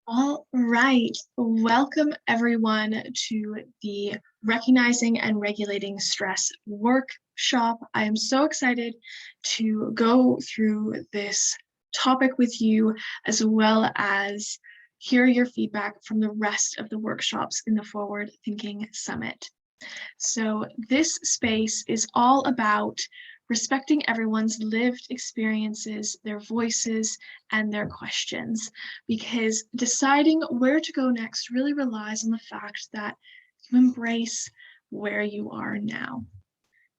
All right. Welcome everyone to the Recognizing and Regulating Stress workshop. I am so excited to go through this topic with you, as well as hear your feedback from the rest of the workshops in the Forward Thinking Summit. So this space is all about respecting everyone's lived experiences, their voices, and their questions, because deciding where to go next really relies on the fact that you embrace where you are now.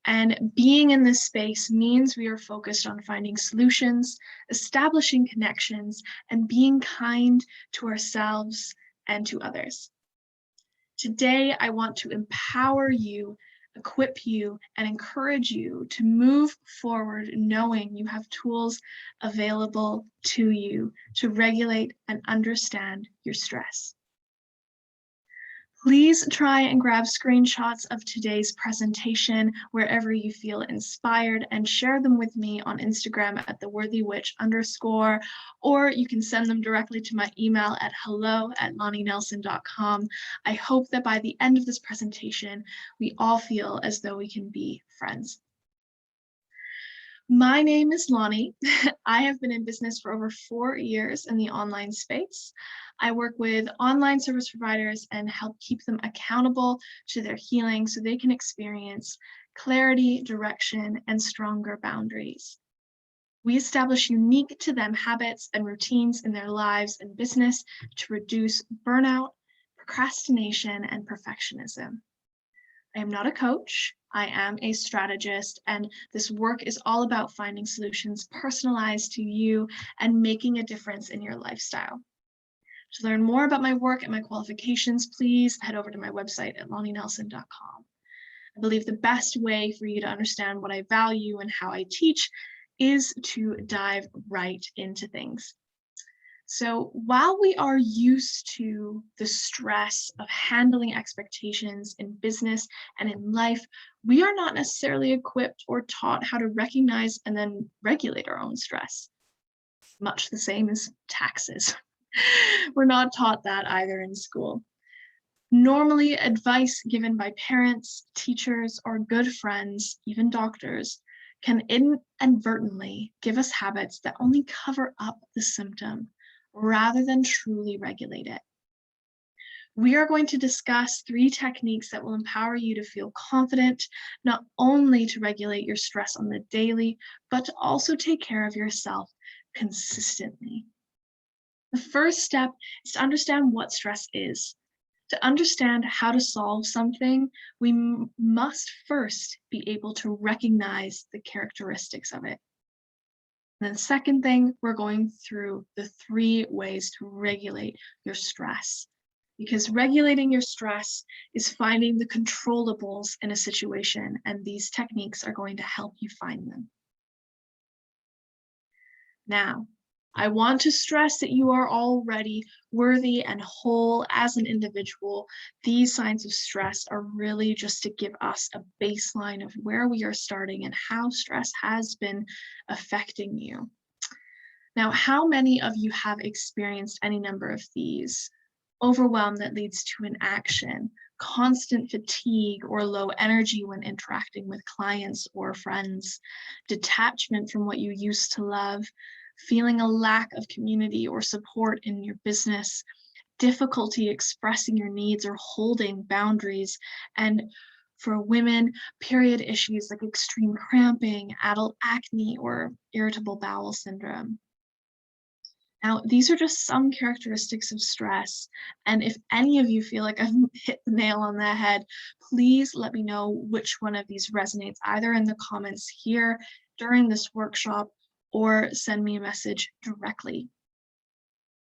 And being in this space means we are focused on finding solutions, establishing connections, and being kind to ourselves and to others. Today, I want to empower you, equip you, and encourage you to move forward knowing you have tools available to you to regulate and understand your stress. Please try and grab screenshots of today's presentation wherever you feel inspired and share them with me on Instagram at theworthywitch_, or you can send them directly to my email at hello@lonnienelson.com. I hope that by the end of this presentation, we all feel as though we can be friends. My name is Lonnie. I have been in business for over 4 years in the online space. I work with online service providers and help keep them accountable to their healing so they can experience clarity, direction, and stronger boundaries. We establish unique to them habits and routines in their lives and business to reduce burnout, procrastination, and perfectionism. I am not a coach. I am a strategist, and this work is all about finding solutions personalized to you and making a difference in your lifestyle. To learn more about my work and my qualifications, please head over to my website at lonnienelson.com. I believe the best way for you to understand what I value and how I teach is to dive right into things. So while we are used to the stress of handling expectations in business and in life, we are not necessarily equipped or taught how to recognize and then regulate our own stress. Much the same as taxes. We're not taught that either in school. Normally, advice given by parents, teachers, or good friends, even doctors, can inadvertently give us habits that only cover up the symptom rather than truly regulate it. We are going to discuss 3 techniques that will empower you to feel confident, not only to regulate your stress on the daily, but to also take care of yourself consistently. The first step is to understand what stress is. To understand how to solve something, we must first be able to recognize the characteristics of it. And then the second thing, we're going through the 3 ways to regulate your stress. Because regulating your stress is finding the controllables in a situation, and these techniques are going to help you find them. Now, I want to stress that you are already worthy and whole as an individual. These signs of stress are really just to give us a baseline of where we are starting and how stress has been affecting you. Now, how many of you have experienced any number of these? Overwhelm that leads to inaction, constant fatigue or low energy when interacting with clients or friends, detachment from what you used to love, feeling a lack of community or support in your business, difficulty expressing your needs or holding boundaries, and for women, period issues like extreme cramping, adult acne, or irritable bowel syndrome. Now, these are just some characteristics of stress, and if any of you feel like I've hit the nail on the head, please let me know which one of these resonates, either in the comments here during this workshop or send me a message directly.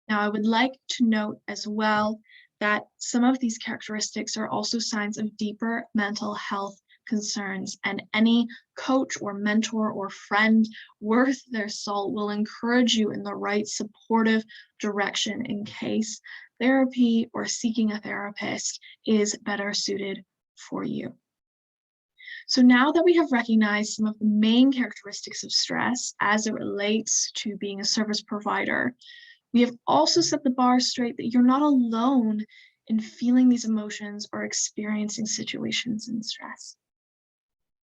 Now, I would like to note as well that some of these characteristics are also signs of deeper mental health concerns, and any coach or mentor or friend worth their salt will encourage you in the right supportive direction in case therapy or seeking a therapist is better suited for you. So now that we have recognized some of the main characteristics of stress as it relates to being a service provider, We have also set the bar straight that you're not alone in feeling these emotions or experiencing situations in stress.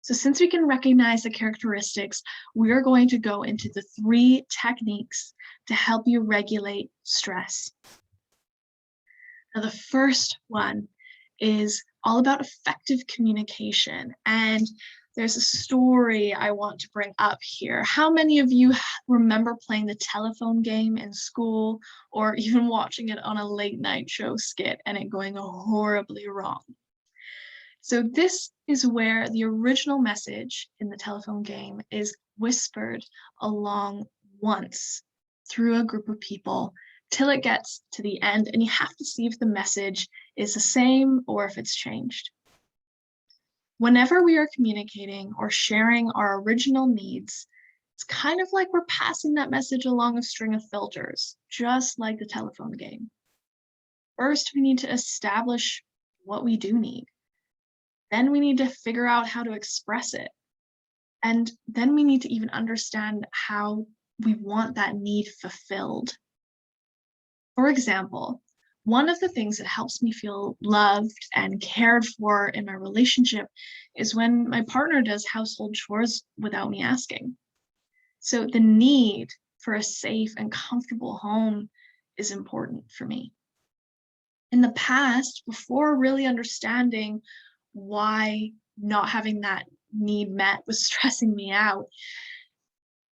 So since we can recognize the characteristics, we are going to go into the 3 techniques to help you regulate stress. Now, the first one is all about effective communication. And there's a story I want to bring up here. How many of you remember playing the telephone game in school or even watching it on a late night show skit and it going horribly wrong? So this is where the original message in the telephone game is whispered along once through a group of people till it gets to the end, and you have to see if the message is the same or if it's changed. Whenever we are communicating or sharing our original needs, it's kind of like we're passing that message along a string of filters, just like the telephone game. First, we need to establish what we do need. Then we need to figure out how to express it. And then we need to even understand how we want that need fulfilled. For example, one of the things that helps me feel loved and cared for in my relationship is when my partner does household chores without me asking. So the need for a safe and comfortable home is important for me. In the past, before really understanding why not having that need met was stressing me out,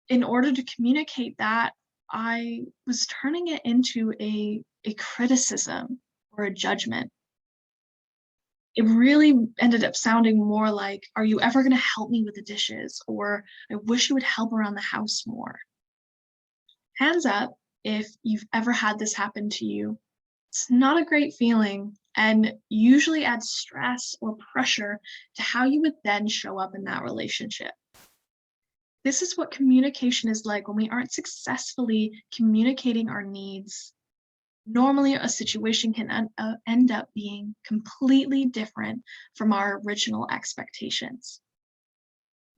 in order to communicate that, I was turning it into a criticism or a judgment. It really ended up sounding more like, are you ever going to help me with the dishes? Or I wish you would help around the house more. Hands up if you've ever had this happen to you. It's not a great feeling and usually adds stress or pressure to how you would then show up in that relationship. This is what communication is like when we aren't successfully communicating our needs. Normally, a situation can end up being completely different from our original expectations.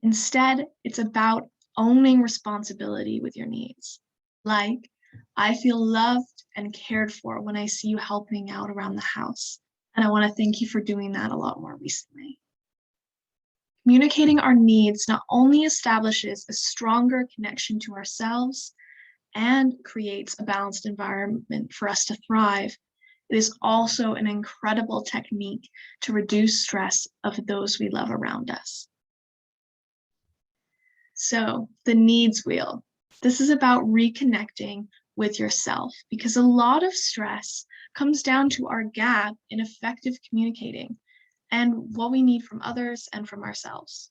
Instead, it's about owning responsibility with your needs. Like, I feel loved and cared for when I see you helping out around the house. And I want to thank you for doing that a lot more recently. Communicating our needs not only establishes a stronger connection to ourselves and creates a balanced environment for us to thrive, it is also an incredible technique to reduce stress of those we love around us. So, the needs wheel. This is about reconnecting with yourself because a lot of stress comes down to our gap in effective communicating and what we need from others and from ourselves.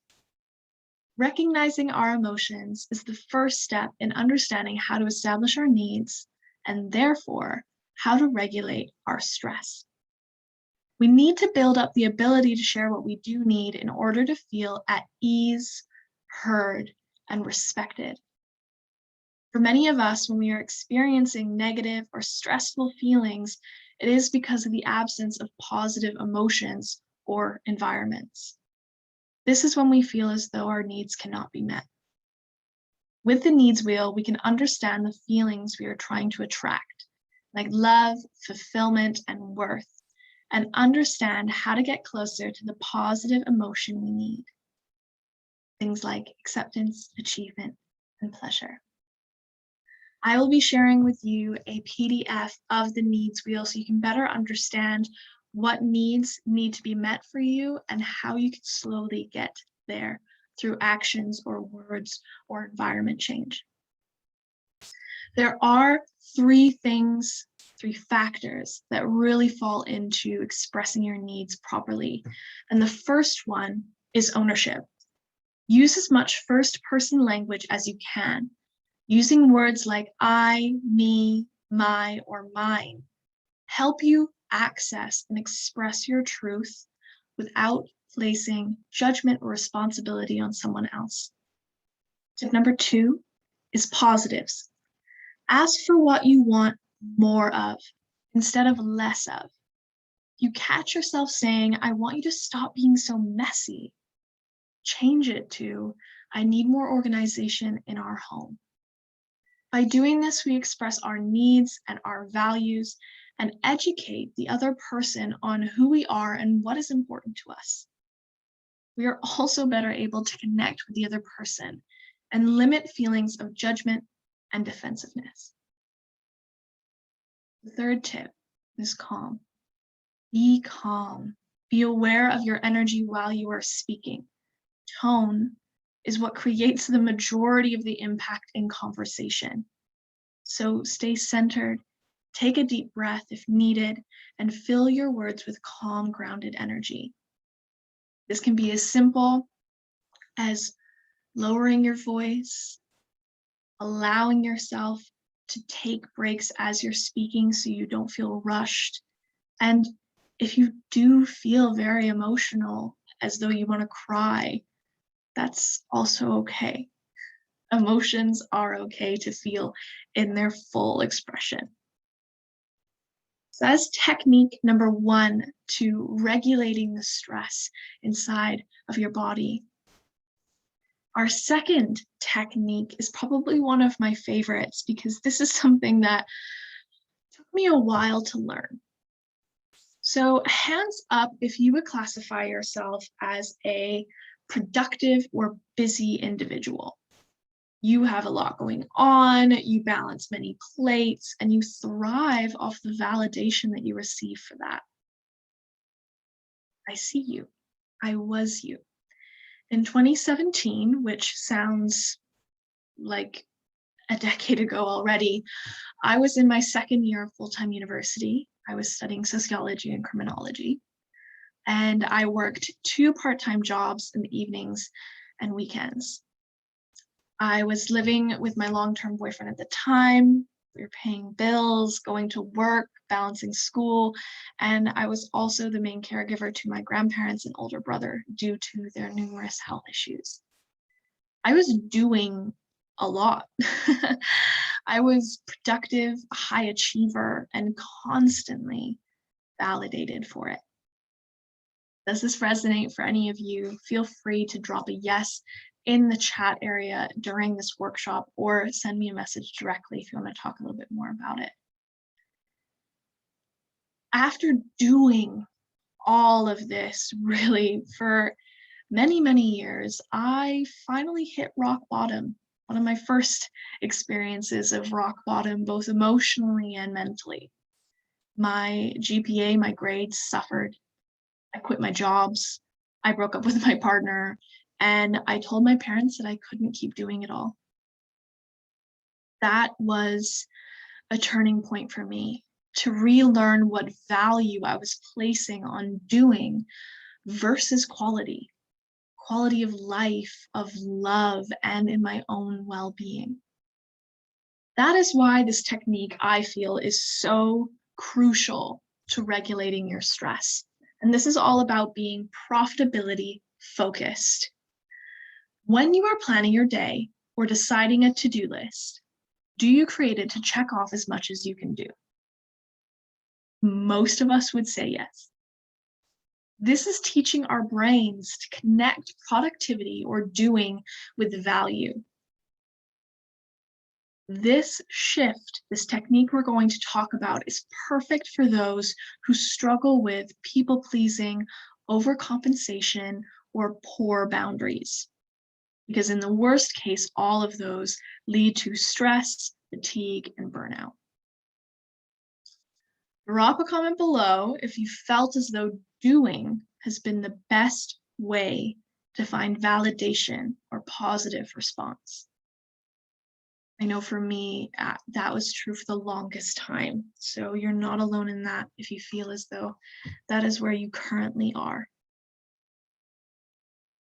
Recognizing our emotions is the first step in understanding how to establish our needs and therefore how to regulate our stress. We need to build up the ability to share what we do need in order to feel at ease, heard, and respected. For many of us, when we are experiencing negative or stressful feelings, it is because of the absence of positive emotions or environments. This is when we feel as though our needs cannot be met. With the needs wheel, we can understand the feelings we are trying to attract, like love, fulfillment, and worth, and understand how to get closer to the positive emotion we need. Things like acceptance, achievement, and pleasure. I will be sharing with you a PDF of the needs wheel so you can better understand what needs need to be met for you and how you can slowly get there through actions or words or environment change. There are 3 factors that really fall into expressing your needs properly. And the first one is ownership. Use as much first-person language as you can, using words like I, me, my, or mine. Help you access and express your truth without placing judgment or responsibility on someone else. Tip number 2 is positives. Ask for what you want more of instead of less of. You catch yourself saying, I want you to stop being so messy. Change it to, I need more organization in our home. By doing this, we express our needs and our values and educate the other person on who we are and what is important to us. We are also better able to connect with the other person and limit feelings of judgment and defensiveness. The third tip is calm. Be calm. Be aware of your energy while you are speaking. Tone is what creates the majority of the impact in conversation. So stay centered, take a deep breath if needed, and fill your words with calm, grounded energy. This can be as simple as lowering your voice, allowing yourself to take breaks as you're speaking so you don't feel rushed. And if you do feel very emotional, as though you want to cry, that's also okay. Emotions are okay to feel in their full expression. So that's technique number 1 to regulating the stress inside of your body. Our second technique is probably one of my favorites because this is something that took me a while to learn. So hands up if you would classify yourself as a productive or busy individual. You have a lot going on, you balance many plates, and you thrive off the validation that you receive for that. I see you. I was you. In 2017, which sounds like a decade ago already, I was in my second year of full-time university. I was studying sociology and criminology, and I worked 2 part-time jobs in the evenings and weekends. I was living with my long-term boyfriend at the time. We were paying bills, going to work, balancing school, and I was also the main caregiver to my grandparents and older brother due to their numerous health issues. I was doing a lot. I was productive, a high achiever, and constantly validated for it. Does this resonate for any of you? Feel free to drop a yes in the chat area during this workshop or send me a message directly if you want to talk a little bit more about it. After doing all of this really for many, many years, I finally hit rock bottom. One of my first experiences of rock bottom, both emotionally and mentally. My GPA, my grades suffered. I quit my jobs. I broke up with my partner. And I told my parents that I couldn't keep doing it all. That was a turning point for me to relearn what value I was placing on doing versus quality of life, of love, and in my own well-being. That is why this technique, I feel, is so crucial to regulating your stress. And this is all about being profitability focused. When you are planning your day or deciding a to-do list, do you create it to check off as much as you can do? Most of us would say yes. This is teaching our brains to connect productivity or doing with value. This shift, this technique we're going to talk about, is perfect for those who struggle with people-pleasing, overcompensation, or poor boundaries. Because in the worst case, all of those lead to stress, fatigue, and burnout. Drop a comment below if you felt as though doing has been the best way to find validation or positive response. I know for me, that was true for the longest time. So you're not alone in that if you feel as though that is where you currently are.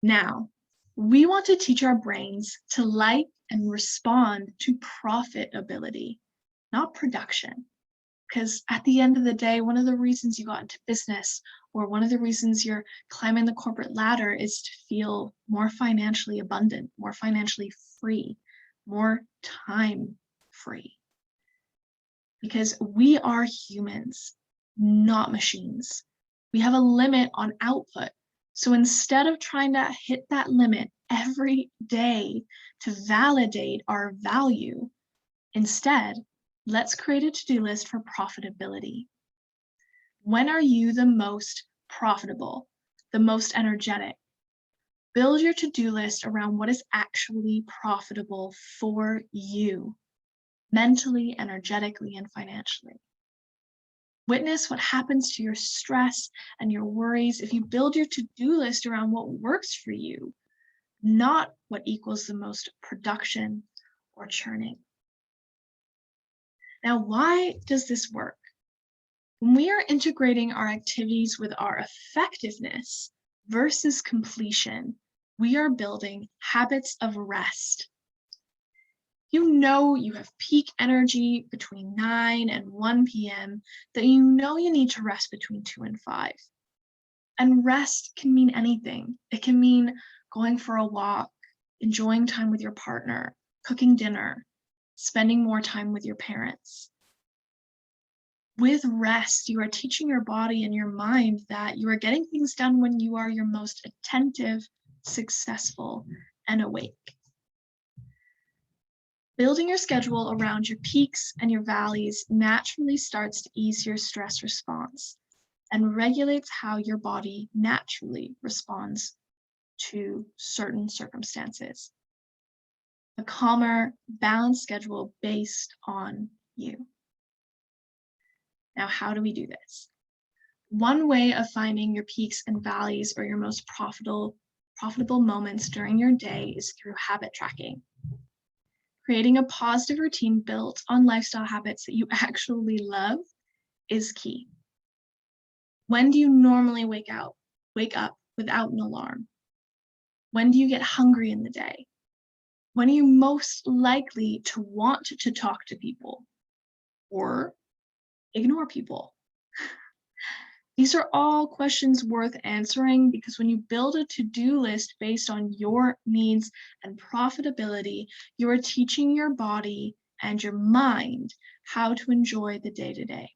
Now, we want to teach our brains to like and respond to profitability, not production. Because at the end of the day, one of the reasons you got into business or one of the reasons you're climbing the corporate ladder is to feel more financially abundant, more financially free, more time free. Because we are humans, not machines. We have a limit on output. So instead of trying to hit that limit every day to validate our value, Instead, let's create a to-do list for profitability. When are you the most profitable, the most energetic? Build your to-do list around what is actually profitable for you, mentally, energetically, and financially. Witness what happens to your stress and your worries if you build your to-do list around what works for you, not what equals the most production or churning. Now, why does this work? When we are integrating our activities with our effectiveness versus completion, we are building habits of rest. You know you have peak energy between 9 and 1 p.m. that you know you need to rest between 2 and 5. And rest can mean anything. It can mean going for a walk, enjoying time with your partner, cooking dinner, spending more time with your parents. With rest, you are teaching your body and your mind that you are getting things done when you are your most attentive, successful, and awake. Building your schedule around your peaks and your valleys naturally starts to ease your stress response and regulates how your body naturally responds to certain circumstances. A calmer, balanced schedule based on you. Now, how do we do this? One way of finding your peaks and valleys or your most profitable moments during your day is through habit tracking. Creating a positive routine built on lifestyle habits that you actually love is key. When do you normally wake up without an alarm? When do you get hungry in the day? When are you most likely to want to talk to people or ignore people? These are all questions worth answering because when you build a to-do list based on your needs and profitability, you are teaching your body and your mind how to enjoy the day-to-day.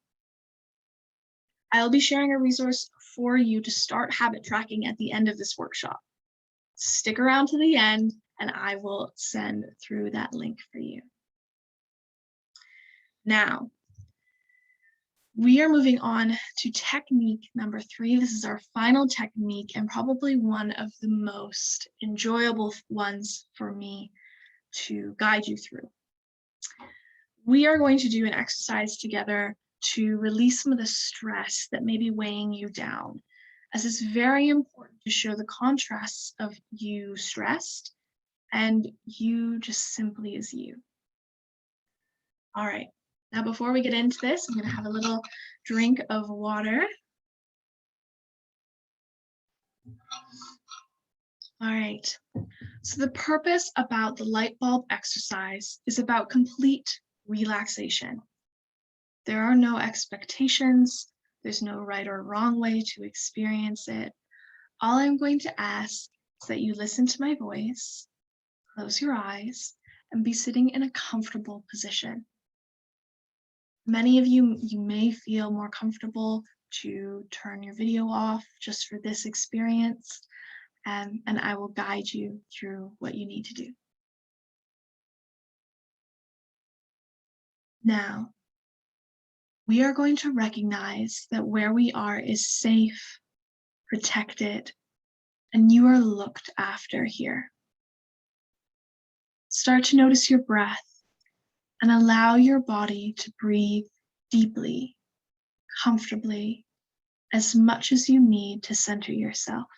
I'll be sharing a resource for you to start habit tracking at the end of this workshop. Stick around to the end and I will send through that link for you. Now, we are moving on to technique number 3. This is our final technique and probably one of the most enjoyable ones for me to guide you through. We are going to do an exercise together to release some of the stress that may be weighing you down, as it's very important to show the contrasts of you stressed and you just simply as you. All right. Now, before we get into this, I'm going to have a little drink of water. All right. So the purpose about the light bulb exercise is about complete relaxation. There are no expectations. There's no right or wrong way to experience it. All I'm going to ask is that you listen to my voice, close your eyes, and be sitting in a comfortable position. Many of you may feel more comfortable to turn your video off just for this experience, and I will guide you through what you need to do. Now, we are going to recognize that where we are is safe, protected, and you are looked after here. Start to notice your breath and allow your body to breathe deeply, comfortably, as much as you need to center yourself.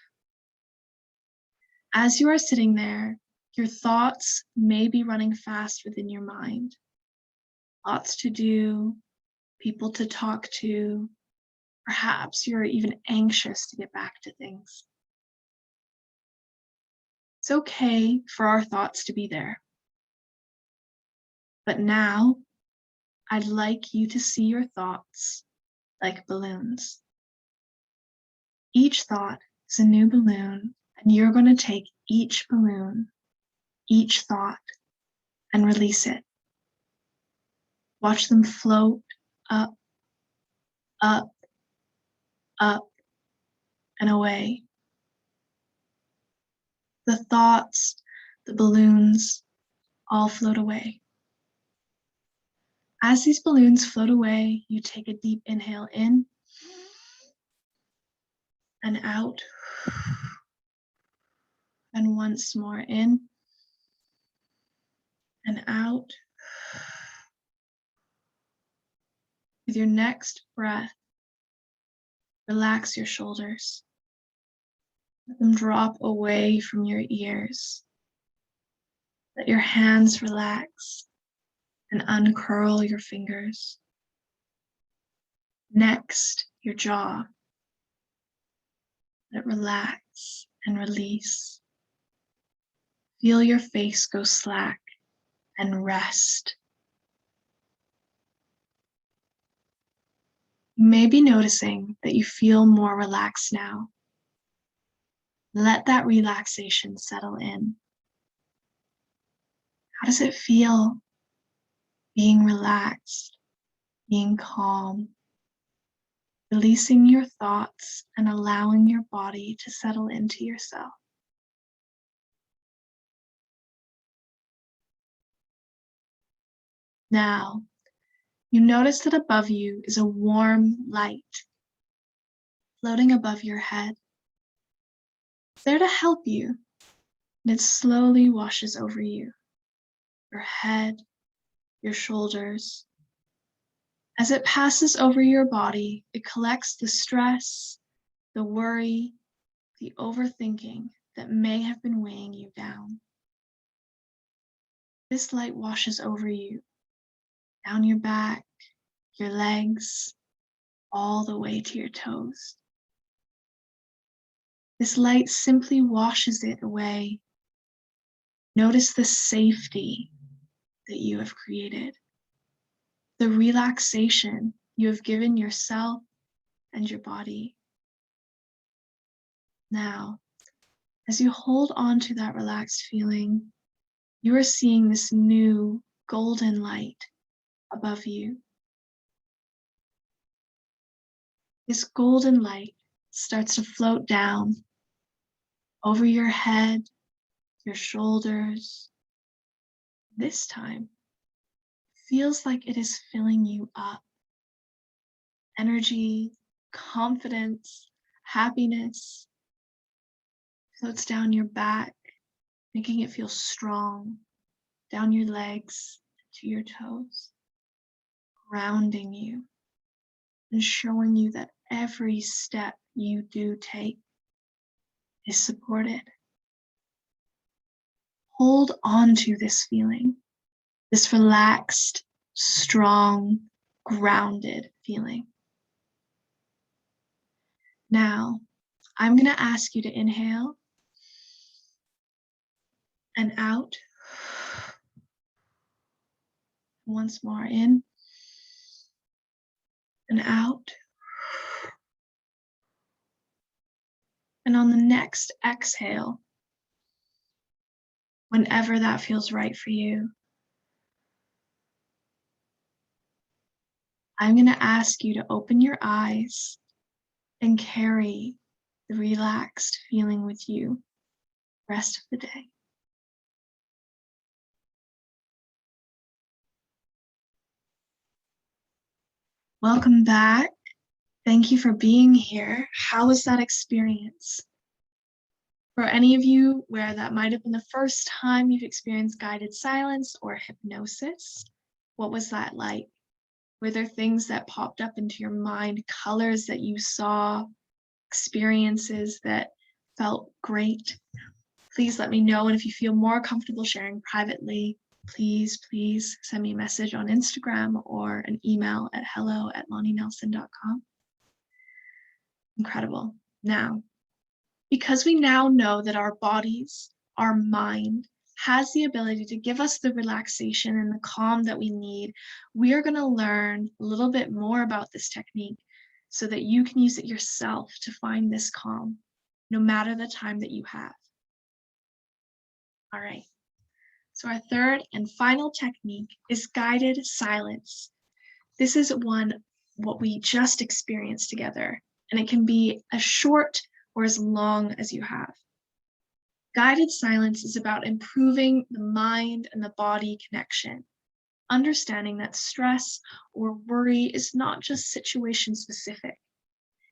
As you are sitting there, your thoughts may be running fast within your mind. Lots to do, people to talk to, perhaps you're even anxious to get back to things. It's okay for our thoughts to be there. But now, I'd like you to see your thoughts like balloons. Each thought is a new balloon, and you're going to take each balloon, each thought, and release it. Watch them float up, up, up, and away. The thoughts, the balloons, all float away. As these balloons float away, you take a deep inhale in and out, and once more in and out. With your next breath, relax your shoulders. Let them drop away from your ears. Let your hands relax and uncurl your fingers. Next, your jaw. Let it relax and release. Feel your face go slack and rest. You may be noticing that you feel more relaxed now. Let that relaxation settle in. How does it feel being relaxed, being calm, releasing your thoughts and allowing your body to settle into yourself? Now, you notice that above you is a warm light floating above your head. It's there to help you, and it slowly washes over you, your head, your shoulders. As it passes over your body, it collects the stress, the worry, the overthinking that may have been weighing you down. This light washes over you, down your back, your legs, all the way to your toes. This light simply washes it away. Notice the safety that you have created, the relaxation you have given yourself and your body. Now, as you hold on to that relaxed feeling, you are seeing this new golden light above you. This golden light starts to float down over your head, your shoulders. This time, feels like it is filling you up. Energy, confidence, happiness floats down your back, making it feel strong, down your legs to your toes, grounding you and showing you that every step you do take is supported. Hold on to this feeling, this relaxed, strong, grounded feeling. Now, I'm going to ask you to inhale and out. Once more, in and out. And on the next exhale, whenever that feels right for you, I'm going to ask you to open your eyes and carry the relaxed feeling with you the rest of the day. Welcome back. Thank you for being here. How was that experience? For any of you where that might have been the first time you've experienced guided silence or hypnosis, what was that like? Were there things that popped up into your mind, colors that you saw, experiences that felt great? Please let me know. And if you feel more comfortable sharing privately, please send me a message on Instagram or an email at hello@lonnienelson.com. Incredible. Now, because we now know that our bodies, our mind, has the ability to give us the relaxation and the calm that we need, we are going to learn a little bit more about this technique so that you can use it yourself to find this calm, no matter the time that you have. All right. So our third and final technique is guided silence. This is what we just experienced together, and it can be as short or as long as you have. Guided silence is about improving the mind and the body connection, understanding that stress or worry is not just situation specific.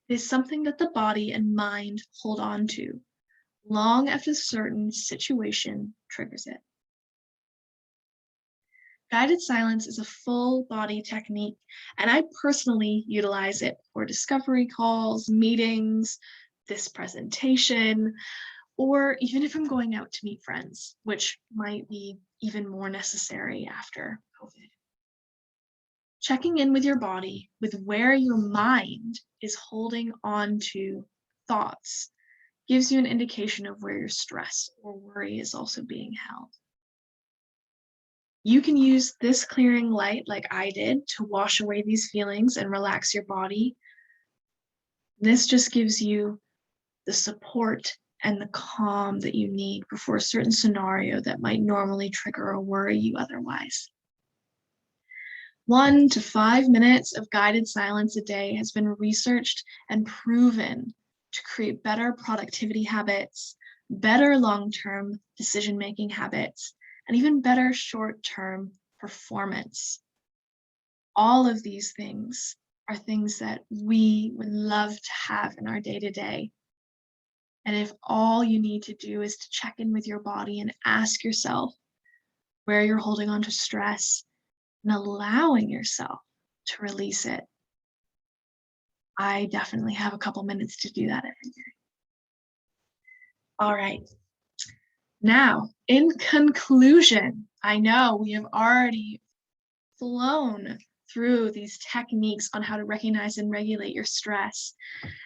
It is something that the body and mind hold on to long after a certain situation triggers it. Guided silence is a full body technique, and I personally utilize it for discovery calls, meetings, this presentation, or even if I'm going out to meet friends, which might be even more necessary after COVID. Checking in with your body, with where your mind is holding on to thoughts, gives you an indication of where your stress or worry is also being held. You can use this clearing light like I did to wash away these feelings and relax your body. This just gives you the support and the calm that you need before a certain scenario that might normally trigger or worry you otherwise. 1 to 5 minutes of guided silence a day has been researched and proven to create better productivity habits, better long-term decision-making habits, and even better short-term performance. All of these things are things that we would love to have in our day-to-day. And if all you need to do is to check in with your body and ask yourself where you're holding on to stress and allowing yourself to release it, I definitely have a couple minutes to do that every day. All right. Now, in conclusion, I know we have already flown through these techniques on how to recognize and regulate your stress.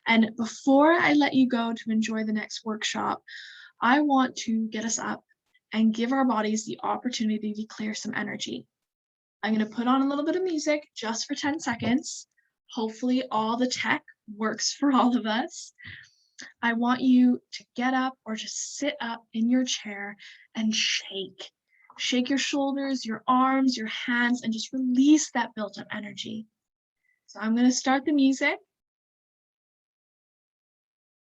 And before I let you go to enjoy the next workshop, I want to get us up and give our bodies the opportunity to clear some energy. I'm going to put on a little bit of music just for 10 seconds. Hopefully all the tech works for all of us. I want you to get up or just sit up in your chair and shake. Shake your shoulders, your arms, your hands, and just release that built up energy. So I'm going to start the music.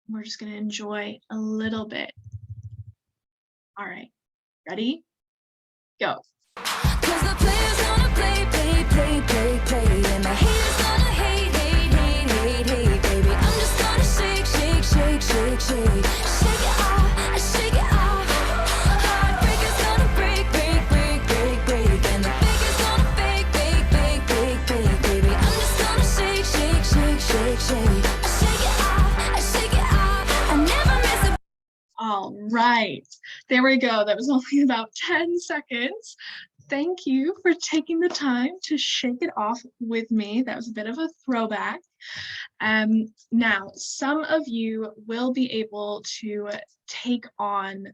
We're just going to enjoy a little bit. All right, ready? Go. 'Cause the players gonna play, play, play, play, play, and the haters gonna hate, hate, hate, hate, hate, baby. I'm just gonna shake, shake, shake, shake, shake, shake it off, shake it off. Heartbreakers gonna break, break, break, break, break, and the fakers gonna fake, fake, fake, fake, fake, baby. I'm just gonna shake, shake, shake, shake, shake, shake it off, shake it off. I never miss a. All right, there we go. That was only about 10 seconds. Thank you for taking the time to shake it off with me. That was a bit of a throwback. Now, some of you will be able to take on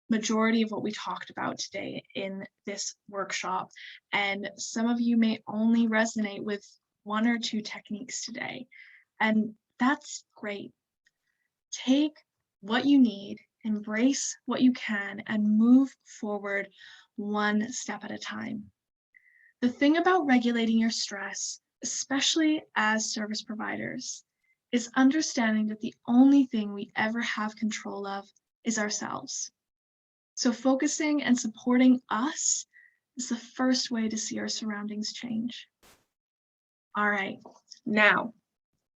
majority of what we talked about today in this workshop, and some of you may only resonate with 1 or 2 techniques today, and that's great. Take what you need, embrace what you can, and move forward 1 step at a time. The thing about regulating your stress, especially as service providers, is understanding that the only thing we ever have control of is ourselves. So focusing and supporting us is the first way to see our surroundings change. All right, now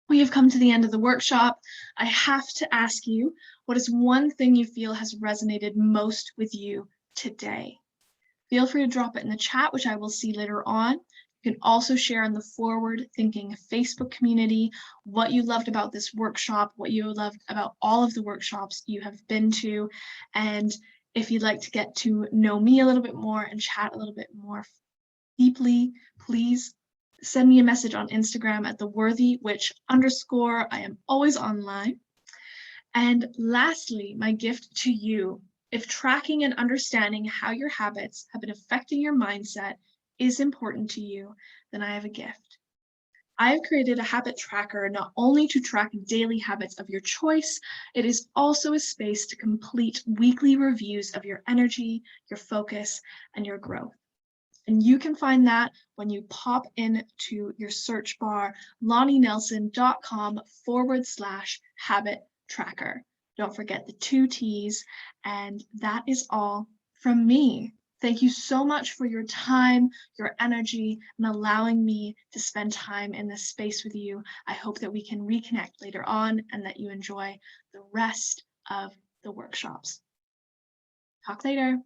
we have come to the end of the workshop. I have to ask you, what is one thing you feel has resonated most with you today? Feel free to drop it in the chat, which I will see later on. You can also share in the Forward Thinking Facebook community what you loved about this workshop, what you loved about all of the workshops you have been to. And if you'd like to get to know me a little bit more and chat a little bit more deeply, please send me a message on Instagram at @theworthywitch_. I am always online. And lastly, my gift to you, if tracking and understanding how your habits have been affecting your mindset is important to you, then I have a gift. I have created a habit tracker not only to track daily habits of your choice, it is also a space to complete weekly reviews of your energy, your focus, and your growth. And you can find that when you pop into your search bar, lonnienelson.com/habit tracker. Don't forget the 2 T's, and that is all from me. Thank you so much for your time, your energy, and allowing me to spend time in this space with you. I hope that we can reconnect later on and that you enjoy the rest of the workshops. Talk later.